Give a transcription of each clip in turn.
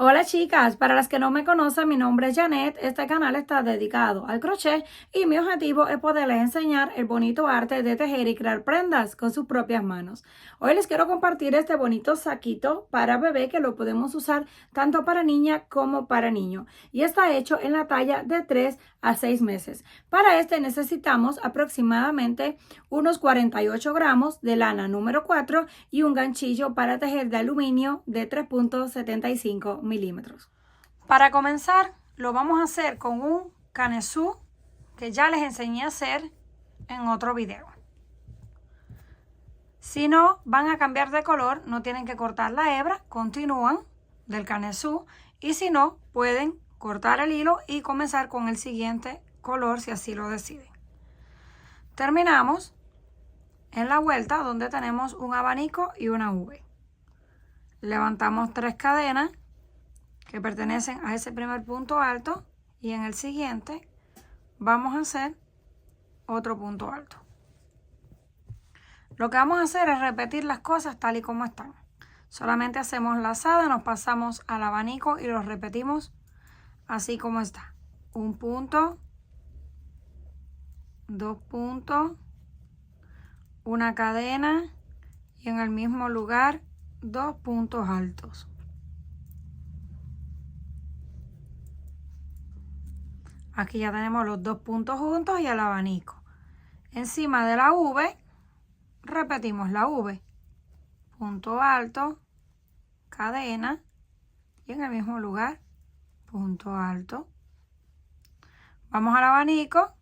Hola chicas, para las que no me conocen, mi nombre es Janet. Este canal está dedicado al crochet y mi objetivo es poderles enseñar el bonito arte de tejer y crear prendas con sus propias manos. Hoy les quiero compartir este bonito saquito para bebé que lo podemos usar tanto para niña como para niño y está hecho en la talla de 3 a 6 meses. Para este necesitamos aproximadamente unos 48 gramos de lana número 4 y un ganchillo para tejer de aluminio de 3.75 milímetros. Para comenzar, lo vamos a hacer con un canesú que ya les enseñé a hacer en otro video. Si no van a cambiar de color, no tienen que cortar la hebra, continúan del canesú y si no, pueden cortar el hilo y comenzar con el siguiente color si así lo deciden. Terminamos en la vuelta donde tenemos un abanico y una V. Levantamos 3 cadenas que pertenecen a ese primer punto alto y en el siguiente vamos a hacer otro punto alto. Lo que vamos a hacer es repetir las cosas tal y como están. Solamente hacemos lazada, nos pasamos al abanico y lo repetimos así como está. Un punto, dos puntos, una cadena y en el mismo lugar 2 puntos altos. Aquí ya tenemos los 2 puntos juntos y el abanico. Encima de la V, repetimos la V. Punto alto, cadena y en el mismo lugar, punto alto. Vamos al abanico,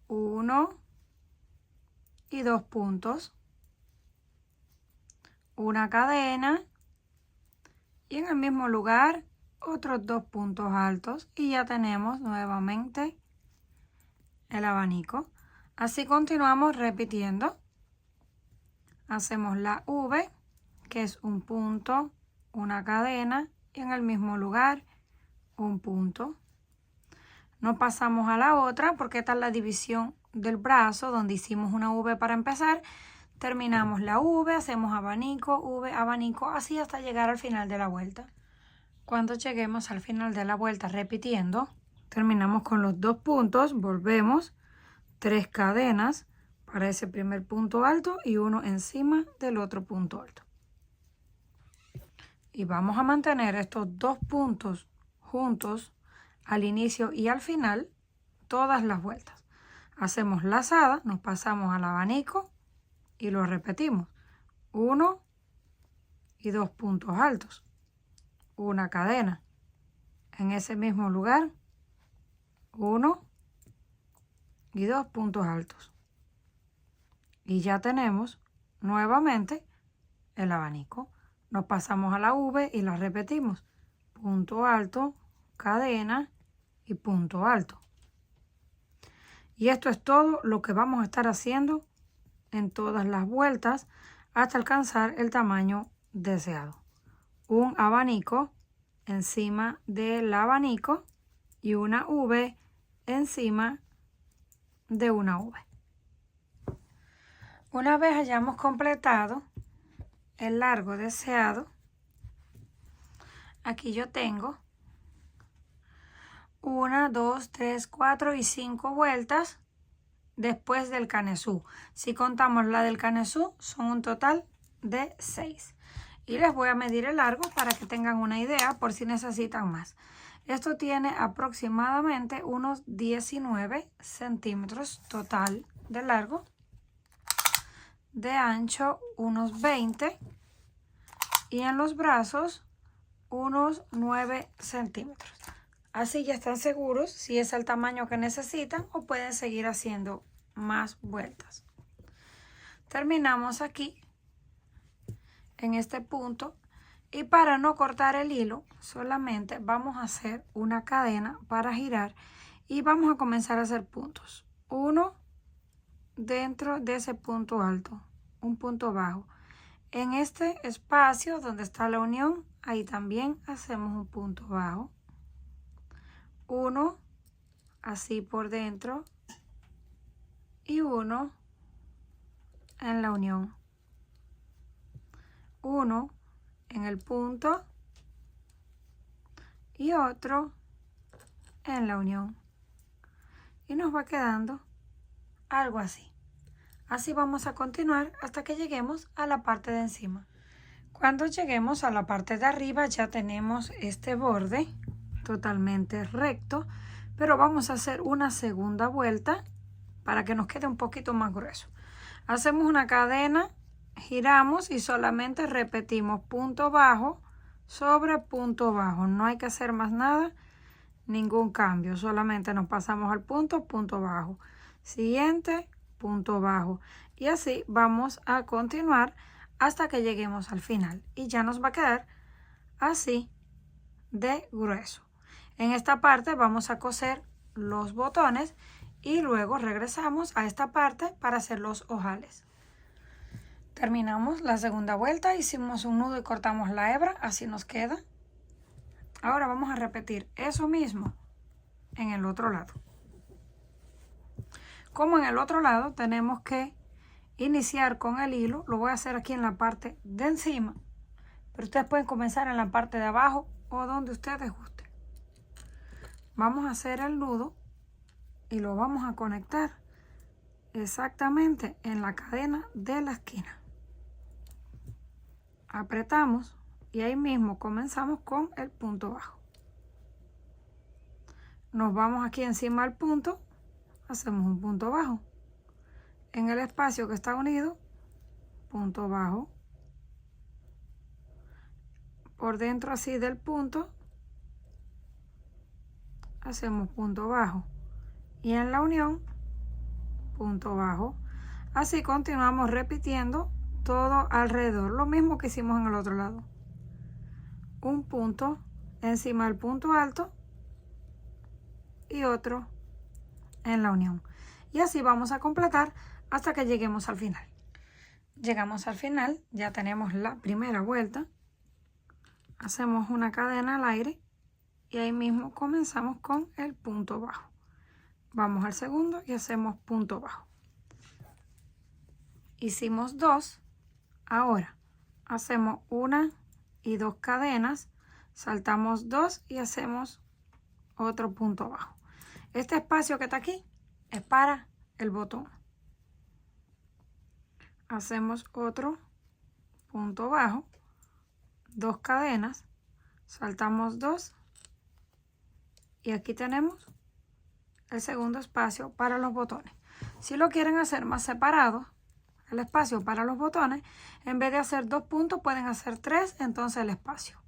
1 y 2 puntos. Una cadena y en el mismo lugar, otros 2 puntos altos y ya tenemos nuevamente el abanico. Así continuamos repitiendo. Hacemos la V, que es un punto, una cadena y en el mismo lugar un punto. No pasamos a la otra porque esta es la división del brazo donde hicimos una V para empezar. Terminamos la V, hacemos abanico, V, abanico, así hasta llegar al final de la vuelta. Cuando lleguemos al final de la vuelta repitiendo, terminamos con los 2 puntos, volvemos, 3 cadenas para ese primer punto alto y uno encima del otro punto alto. Y vamos a mantener estos 2 puntos juntos al inicio y al final todas las vueltas. Hacemos lazada, nos pasamos al abanico y lo repetimos. 1 y 2 puntos altos. Una cadena. En ese mismo lugar, 1 y 2 puntos altos. Y ya tenemos nuevamente el abanico. Nos pasamos a la V y la repetimos. Punto alto, cadena y punto alto. Y esto es todo lo que vamos a estar haciendo en todas las vueltas hasta alcanzar el tamaño deseado. Un abanico encima del abanico y una V encima de una V. Una vez hayamos completado el largo deseado, aquí yo tengo 1, 2, 3, 4 y 5 vueltas después del canesú. Si contamos la del canesú, son un total de 6. Y les voy a medir el largo para que tengan una idea por si necesitan más. Esto tiene aproximadamente unos 19 centímetros total de largo, de ancho unos 20 y en los brazos unos 9 centímetros. Así ya están seguros si es el tamaño que necesitan o pueden seguir haciendo más vueltas. Terminamos aquí en este punto y para no cortar el hilo solamente vamos a hacer una cadena para girar y vamos a comenzar a hacer puntos. Uno dentro de ese punto alto, un punto bajo. En este espacio donde está la unión, ahí también hacemos un punto bajo. Uno así por dentro y uno en la unión. Uno en el punto y otro en la unión. Y nos va quedando algo así. Así vamos a continuar hasta que lleguemos a la parte de encima. Cuando lleguemos a la parte de arriba ya tenemos este borde totalmente recto, pero vamos a hacer una segunda vuelta para que nos quede un poquito más grueso. Hacemos una cadena, giramos y solamente repetimos punto bajo sobre punto bajo. No hay que hacer más nada, ningún cambio, solamente nos pasamos al punto, punto bajo. Siguiente, punto bajo. Y así vamos a continuar hasta que lleguemos al final. Y ya nos va a quedar así de grueso. En esta parte vamos a coser los botones y luego regresamos a esta parte para hacer los ojales. Terminamos la segunda vuelta, hicimos un nudo y cortamos la hebra, así nos queda. Ahora vamos a repetir eso mismo en el otro lado. Como en el otro lado tenemos que iniciar con el hilo, lo voy a hacer aquí en la parte de encima, pero ustedes pueden comenzar en la parte de abajo o donde ustedes gusten. Vamos a hacer el nudo y lo vamos a conectar exactamente en la cadena de la esquina. Apretamos y ahí mismo comenzamos con el punto bajo. Nos vamos aquí encima del punto, hacemos un punto bajo. En el espacio que está unido, punto bajo. Por dentro así del punto, hacemos punto bajo. Y en la unión, punto bajo. Así continuamos repitiendo todo alrededor, lo mismo que hicimos en el otro lado. Un punto encima del punto alto y otro en la unión. Y así vamos a completar hasta que lleguemos al final. Llegamos al final, ya tenemos la primera vuelta. Hacemos una cadena al aire y ahí mismo comenzamos con el punto bajo. Vamos al segundo y hacemos punto bajo. Hicimos dos. Ahora hacemos una y dos cadenas, saltamos dos y hacemos otro punto bajo. Este espacio que está aquí es para el botón. Hacemos otro punto bajo, dos cadenas, saltamos dos y aquí tenemos el segundo espacio para los botones. Si lo quieren hacer más separado, el espacio para los botones, en vez de hacer dos puntos pueden hacer tres, entonces el espacio.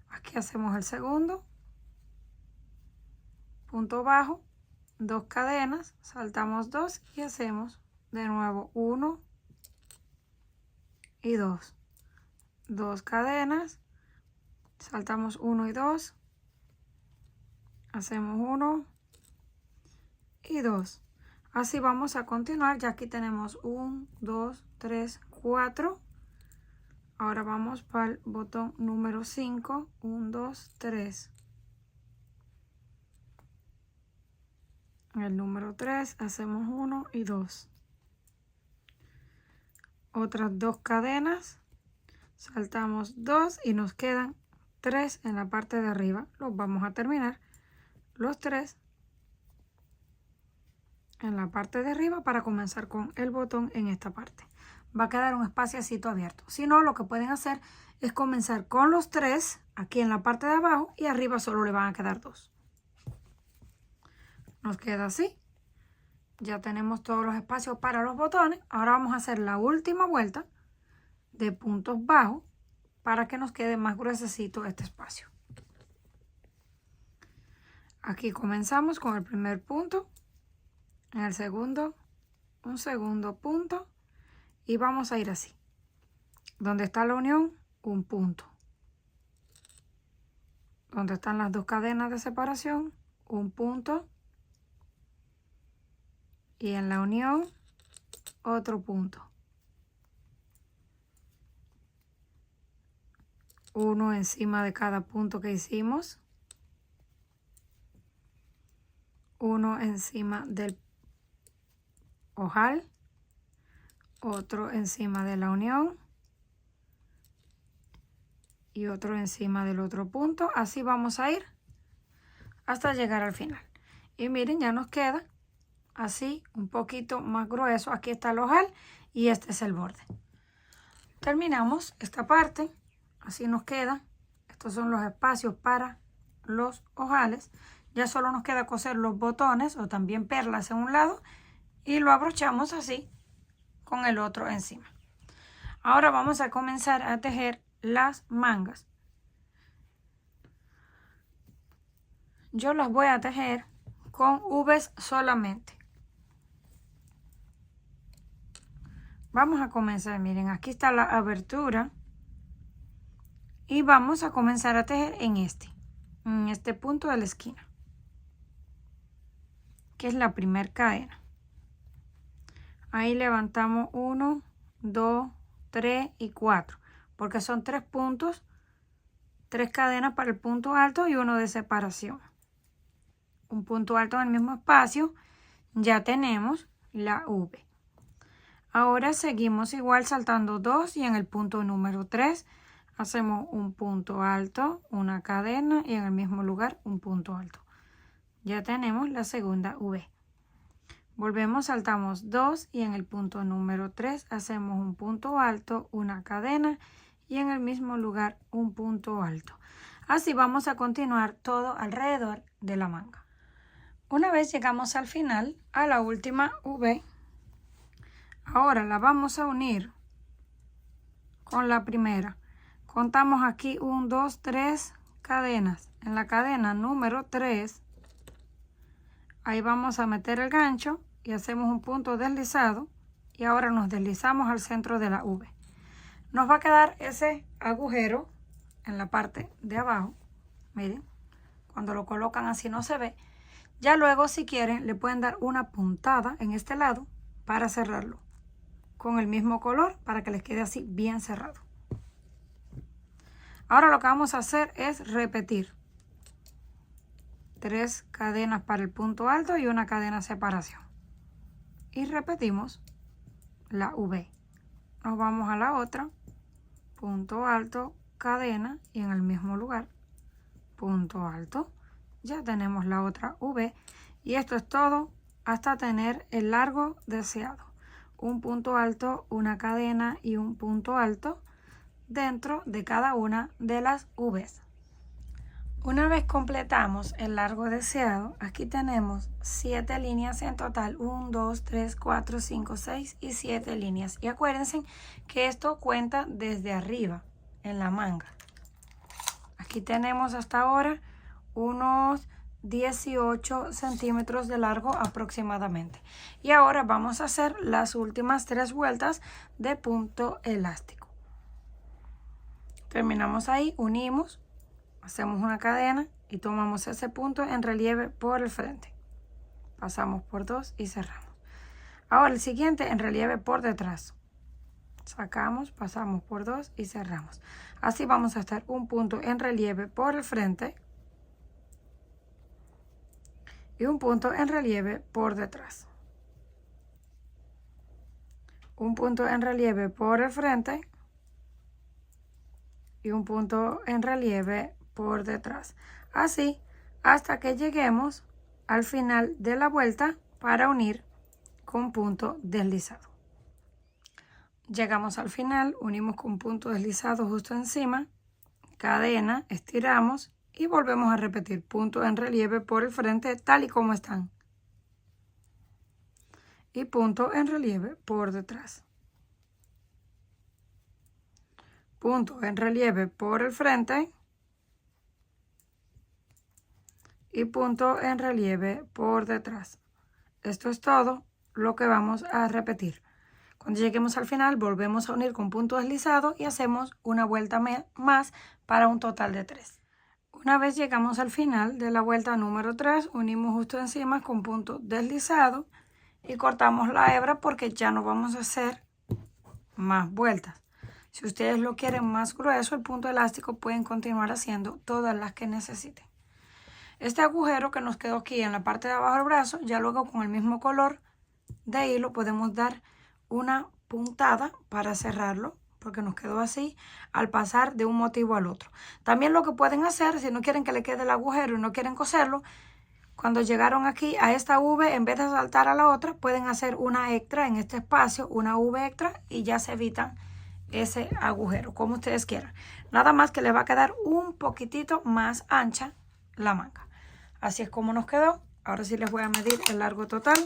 Aquí hacemos el segundo, punto bajo, dos cadenas, saltamos dos y hacemos de nuevo uno y dos. Dos cadenas, saltamos uno y dos, hacemos uno y dos. Así vamos a continuar, ya aquí tenemos 1, 2, 3, 4. Ahora vamos para el botón número 5, 1, 2, 3. En el número 3 hacemos 1 y 2. Otras dos cadenas, saltamos 2 y nos quedan 3 en la parte de arriba. Los vamos a terminar los 3 en la parte de arriba para comenzar con el botón en esta parte. Va a quedar un espaciocito abierto. Si no, lo que pueden hacer es comenzar con los 3 aquí en la parte de abajo y arriba solo le van a quedar 2. Nos queda así. Ya tenemos todos los espacios para los botones. Ahora vamos a hacer la última vuelta de puntos bajos para que nos quede más gruesecito este espacio. Aquí comenzamos con el primer punto. En el segundo, un segundo punto y vamos a ir así. Donde está la unión, un punto. Donde están las dos cadenas de separación, un punto. Y en la unión, otro punto. Uno encima de cada punto que hicimos. Uno encima del ojal, otro encima de la unión y otro encima del otro punto. Así vamos a ir hasta llegar al final. Y miren, ya nos queda así un poquito más grueso. Aquí está el ojal y este es el borde. Terminamos esta parte, así nos queda. Estos son los espacios para los ojales. Ya solo nos queda coser los botones o también perlas en un lado y lo abrochamos así con el otro encima. Ahora vamos a comenzar a tejer las mangas. Yo las voy a tejer con V's solamente. Vamos a comenzar, miren, aquí está la abertura y vamos a comenzar a tejer en este punto de la esquina, que es la primera cadena. Ahí levantamos 1, 2, 3 y 4, porque son 3 puntos, 3 cadenas para el punto alto y 1 de separación. Un punto alto en el mismo espacio, ya tenemos la V. Ahora seguimos igual saltando 2 y en el punto número 3 hacemos un punto alto, una cadena y en el mismo lugar un punto alto. Ya tenemos la segunda V. Volvemos, saltamos 2 y en el punto número 3 hacemos un punto alto, una cadena y en el mismo lugar un punto alto. Así vamos a continuar todo alrededor de la manga. Una vez llegamos al final, a la última V, ahora la vamos a unir con la primera. Contamos aquí 1, 2, 3 cadenas. En la cadena número 3, ahí vamos a meter el gancho y hacemos un punto deslizado y ahora nos deslizamos al centro de la V. Nos va a quedar ese agujero en la parte de abajo. Miren, cuando lo colocan así no se ve. Ya luego, si quieren, le pueden dar una puntada en este lado para cerrarlo con el mismo color para que les quede así bien cerrado. Ahora lo que vamos a hacer es repetir 3 cadenas para el punto alto y una cadena de separación. Y repetimos la V. Nos vamos a la otra, punto alto, cadena y en el mismo lugar, punto alto. Ya tenemos la otra V y esto es todo hasta tener el largo deseado. Un punto alto, una cadena y un punto alto dentro de cada una de las V's. Una vez completamos el largo deseado, aquí tenemos 7 líneas en total, 1, 2, 3, 4, 5, 6 y 7 líneas. Y acuérdense que esto cuenta desde arriba en la manga. Aquí tenemos hasta ahora unos 18 centímetros de largo aproximadamente. Y ahora vamos a hacer las últimas 3 vueltas de punto elástico. Terminamos ahí, unimos, hacemos una cadena y tomamos ese punto en relieve por el frente. Pasamos por 2 y cerramos. Ahora el siguiente en relieve por detrás. Sacamos, pasamos por 2 y cerramos. Así vamos a hacer un punto en relieve por el frente y un punto en relieve por detrás. Un punto en relieve por el frente y un punto en relieve por detrás. Así hasta que lleguemos al final de la vuelta para unir con punto deslizado. Llegamos al final, unimos con punto deslizado justo encima, cadena, estiramos y volvemos a repetir punto en relieve por el frente tal y como están y punto en relieve por detrás, punto en relieve por el frente y punto en relieve por detrás. Esto es todo lo que vamos a repetir. Cuando lleguemos al final volvemos a unir con punto deslizado y hacemos una vuelta más para un total de 3. Una vez llegamos al final de la vuelta número 3, unimos justo encima con punto deslizado y cortamos la hebra porque ya no vamos a hacer más vueltas. Si ustedes lo quieren más grueso, el punto elástico, pueden continuar haciendo todas las que necesiten. Este agujero que nos quedó aquí en la parte de abajo del brazo, ya luego con el mismo color de hilo podemos dar una puntada para cerrarlo porque nos quedó así al pasar de un motivo al otro. También lo que pueden hacer, si no quieren que le quede el agujero y no quieren coserlo, cuando llegaron aquí a esta V, en vez de saltar a la otra, pueden hacer una extra en este espacio, una V extra, y ya se evitan ese agujero, como ustedes quieran. Nada más que les va a quedar un poquitito más ancha la manga. Así es como nos quedó. Ahora sí les voy a medir el largo total.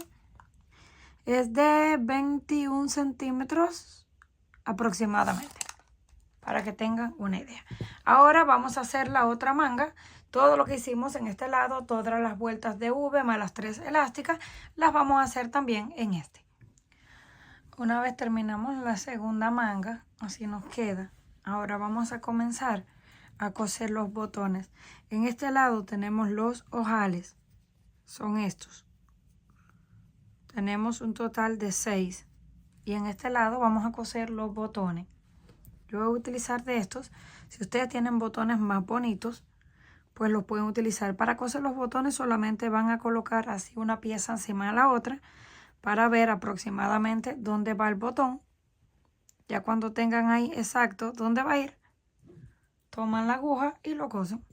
Es de 21 centímetros aproximadamente, para que tengan una idea. Ahora vamos a hacer la otra manga. Todo lo que hicimos en este lado, todas las vueltas de V más las 3 elásticas, las vamos a hacer también en este. Una vez terminamos la segunda manga, así nos queda. Ahora vamos a comenzar a coser los botones. En este lado tenemos los ojales, son estos. Tenemos un total de 6. Y en este lado vamos a coser los botones. Yo voy a utilizar de estos. Si ustedes tienen botones más bonitos, pues los pueden utilizar. Para coser los botones solamente van a colocar así una pieza encima de la otra para ver aproximadamente dónde va el botón. Ya cuando tengan ahí exacto dónde va a ir, toman la aguja y lo cosen.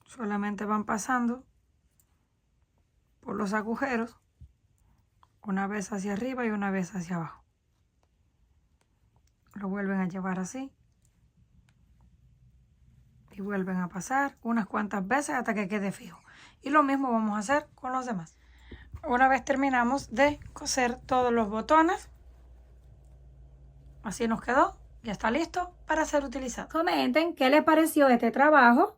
Solamente van pasando por los agujeros, una vez hacia arriba y una vez hacia abajo. Lo vuelven a llevar así. Y vuelven a pasar unas cuantas veces hasta que quede fijo. Y lo mismo vamos a hacer con los demás. Una vez terminamos de coser todos los botones, así nos quedó. Ya está listo para ser utilizado. Comenten qué les pareció este trabajo.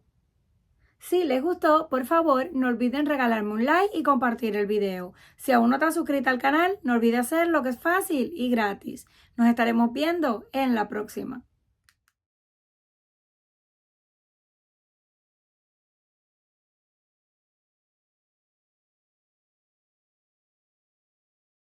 Si les gustó, por favor, no olviden regalarme un like y compartir el video. Si aún no estás suscrita al canal, no olvides hacerlo, que es fácil y gratis. Nos estaremos viendo en la próxima.